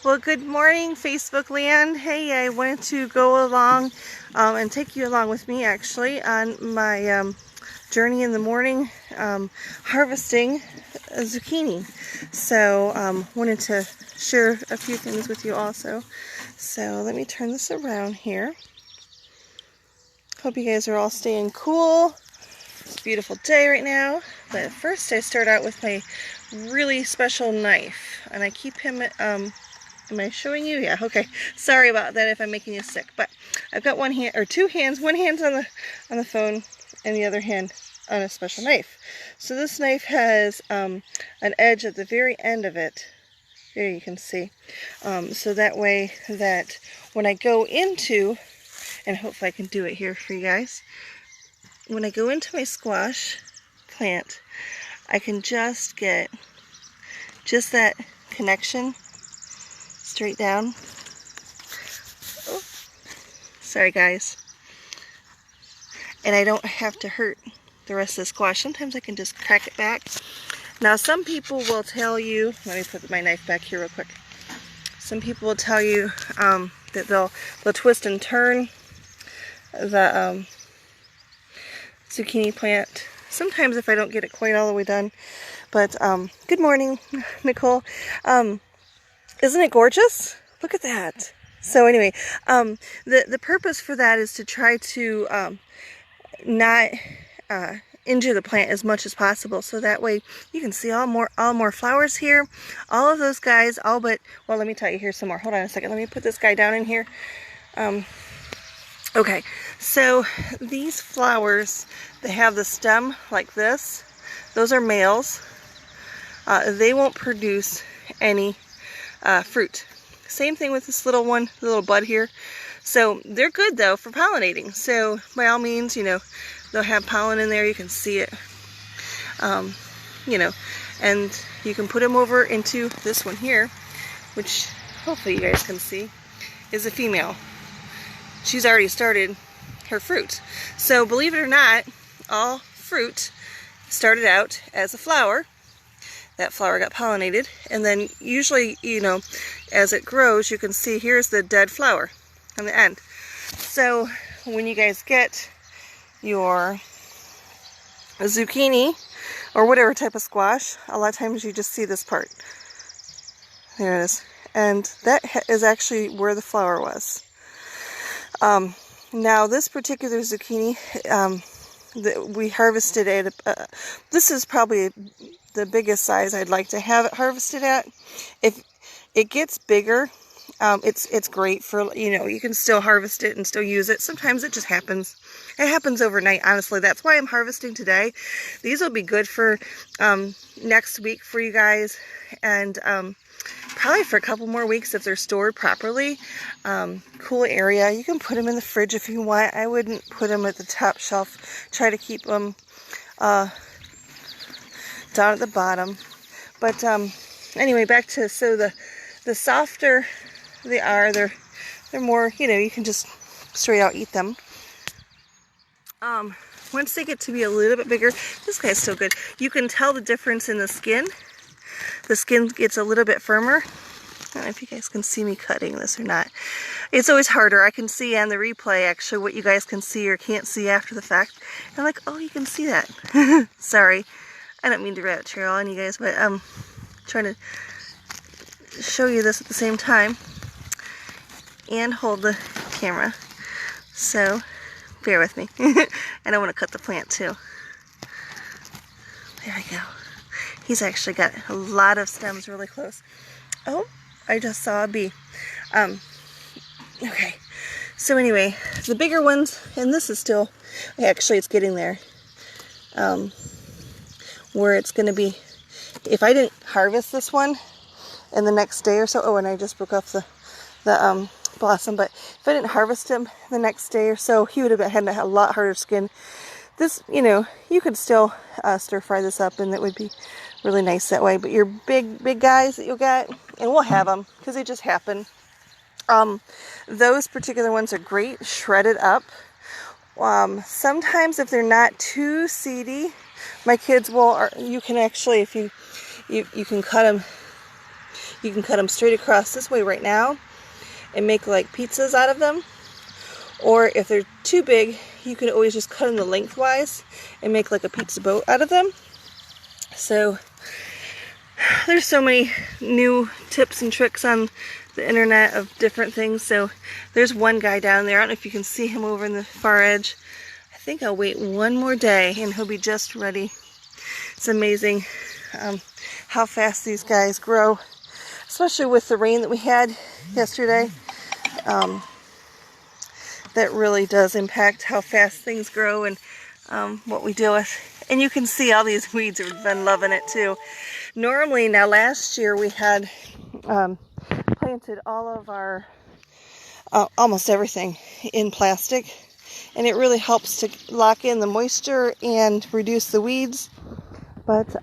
Well, good morning, Facebook land. Hey, I wanted to go along and take you along with me actually on my journey in the morning harvesting zucchini. So wanted to share a few things with you also. So let me turn this around here. Hope you guys are all staying cool. It's a beautiful day right now. But first I start out with my really special knife, and I keep him am I showing you? Yeah, okay. Sorry about that if I'm making you sick, but I've got one hand, or two hands. One hand's on the phone, and the other hand on a special knife. So this knife has an edge at the very end of it. There you can see. So that way that when I go into, and hopefully I can do it here for you guys, when I go into my squash plant, I can just get just that connection straight down. Oh, sorry guys. And I don't have to hurt the rest of the squash. Sometimes I can just crack it back. Now some people will tell you, let me put my knife back here real quick. Some people will tell you that they'll twist and turn the zucchini plant. Sometimes if I don't get it quite all the way done. But good morning, Nicole. Isn't it gorgeous? Look at that. So anyway, the purpose for that is to try to not injure the plant as much as possible. So that way you can see all more flowers here. All of those guys, all but, well, let me tell you, here's some more. Hold on a second. Let me put this guy down in here. Okay, so these flowers, they have the stem like this. Those are males. They won't produce any fruit. Same thing with this little one, the little bud here. So they're good though for pollinating. So by all means, you know, they'll have pollen in there. You can see it, you know, and you can put them over into this one here, which hopefully you guys can see is a female. She's already started her fruit. So believe it or not, all fruit started out as a flower. That flower got pollinated, and then usually, you know, as it grows, you can see here's the dead flower on the end. So when you guys get your zucchini or whatever type of squash, a lot of times you just see this part. There it is. And that is actually where the flower was. Now this particular zucchini, we harvested at, this is probably the biggest size I'd like to have it harvested at. If it gets bigger, it's great for, you know, you can still harvest it and still use it. Sometimes it just happens. It happens overnight, honestly. That's why I'm harvesting today. These will be good for next week for you guys, and probably for a couple more weeks if they're stored properly. Cool area. You can put them in the fridge if you want. I wouldn't put them at the top shelf. Try to keep them down at the bottom. But anyway, back to, so the softer they are, they're more, you know, you can just straight out eat them. Once they get to be a little bit bigger, this guy's still good. You can tell the difference in the skin. The skin gets a little bit firmer. I don't know if you guys can see me cutting this or not. It's always harder. I can see on the replay actually what you guys can see or can't see after the fact. And I'm like, oh, you can see that. Sorry. I don't mean to rat trail on you guys, but I'm trying to show you this at the same time and hold the camera. So bear with me. And I want to cut the plant too. There we go. He's actually got a lot of stems really close. Oh, I just saw a bee. Okay, so anyway, the bigger ones, and this is still, actually it's getting there, where it's going to be, if I didn't harvest this one in the next day or so, oh, and I just broke off the blossom, but if I didn't harvest him the next day or so, he would have had a lot harder skin. This, you know, you could still stir fry this up, and it would be really nice that way. But your big guys that you'll get, and we'll have them because they just happen. Those particular ones are great shredded up. Sometimes if they're not too seedy, my kids will, or you can actually, if you can cut them You can cut them straight across this way right now and make like pizzas out of them. Or if they're too big, you can always just cut them the lengthwise and make like a pizza boat out of them. So there's so many new tips and tricks on the internet of different things. So there's one guy down there. I don't know if you can see him over in the far edge. I think I'll wait one more day and he'll be just ready. It's amazing how fast these guys grow, especially with the rain that we had yesterday. That really does impact how fast things grow and what we deal with. And you can see all these weeds have been loving it too. Normally, now last year we had planted all of our, almost everything in plastic. And it really helps to lock in the moisture and reduce the weeds. But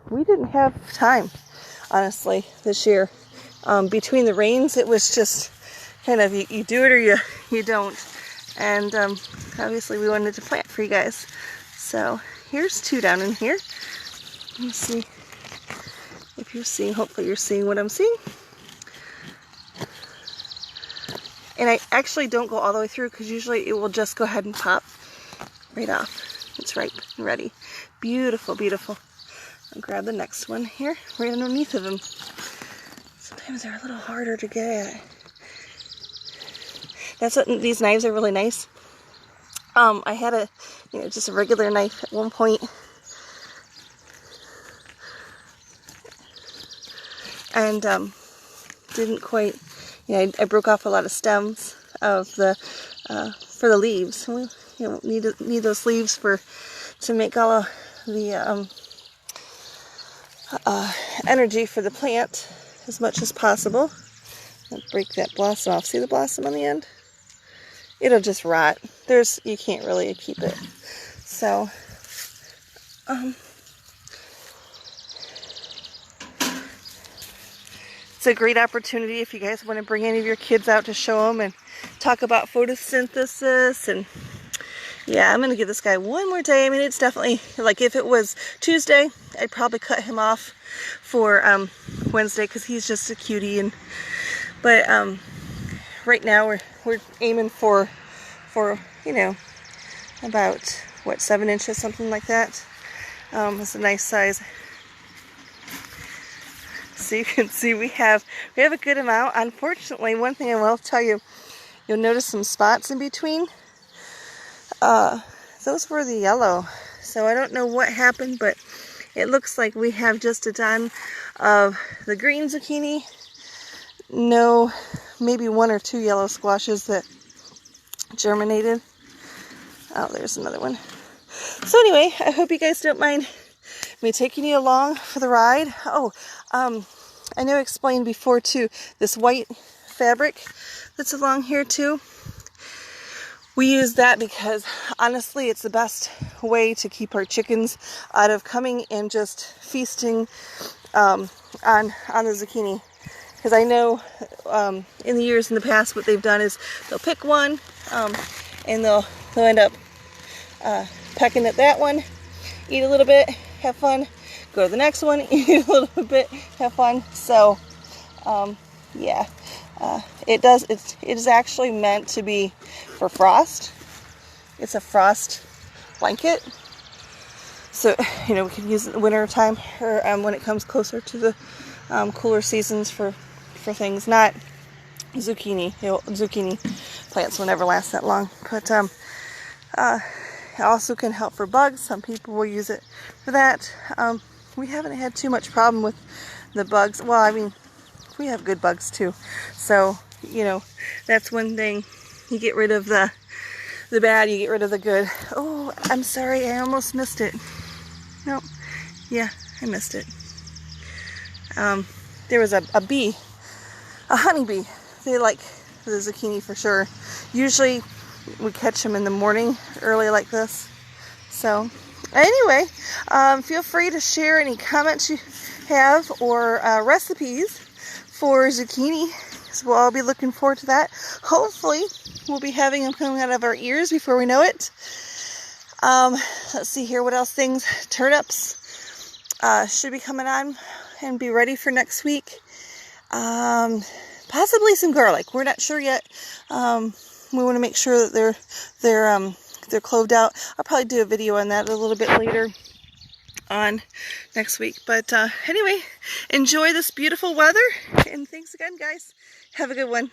we didn't have time, honestly, this year. Between the rains, it was just kind of you do it or you don't. And obviously we wanted to plant for you guys. So here's two down in here. Let me see if you're seeing, hopefully you're seeing what I'm seeing. And I actually don't go all the way through because usually it will just go ahead and pop right off. It's ripe and ready. Beautiful, beautiful. I'll grab the next one here, right underneath of them. Sometimes they're a little harder to get at. That's what these knives are really nice. I had a, just a regular knife at one point. And didn't quite, I broke off a lot of stems of the, for the leaves. We need those leaves to make all of the energy for the plant as much as possible. I'll break that blossom off. See the blossom on the end? It'll just rot. You can't really keep it. So, it's a great opportunity if you guys want to bring any of your kids out to show them and talk about photosynthesis. And yeah, I'm going to give this guy one more day. I mean, it's definitely, like if it was Tuesday, I'd probably cut him off for Wednesday because he's just a cutie. But right now we're aiming for about 7 inches, something like that. It's a nice size. So you can see we have a good amount. Unfortunately, one thing I will tell you, you'll notice some spots in between. Those were the yellow. So I don't know what happened, but it looks like we have just a ton of the green zucchini. No, maybe 1 or 2 yellow squashes that germinated. Oh, there's another one. So anyway, I hope you guys don't mind me taking you along for the ride. Oh, I know I explained before too, this white fabric that's along here too. We use that because honestly it's the best way to keep our chickens out of coming and just feasting on the zucchini. Because I know in the years in the past what they've done is they'll pick one and they'll end up pecking at that one, eat a little bit, have fun, go to the next one, eat a little bit, have fun. So yeah, it is actually meant to be for frost. It's a frost blanket. So, we can use it in the winter time or when it comes closer to the cooler seasons for things, not zucchini. Zucchini plants will never last that long. But it also can help for bugs. Some people will use it for that. We haven't had too much problem with the bugs. Well, I mean, we have good bugs too. So, that's one thing. You get rid of the bad, you get rid of the good. Oh, I'm sorry, I almost missed it. Nope. Yeah, I missed it. There was a bee, a honeybee. They like the zucchini for sure. Usually we catch them in the morning early like this. So anyway, feel free to share any comments you have or recipes for zucchini. So we'll all be looking forward to that. Hopefully we'll be having them coming out of our ears before we know it. Let's see here what else things. Turnips should be coming on and be ready for next week. Possibly some garlic. We're not sure yet. We want to make sure that they're cloved out. I'll probably do a video on that a little bit later on next week. But anyway, enjoy this beautiful weather, and thanks again, guys. Have a good one.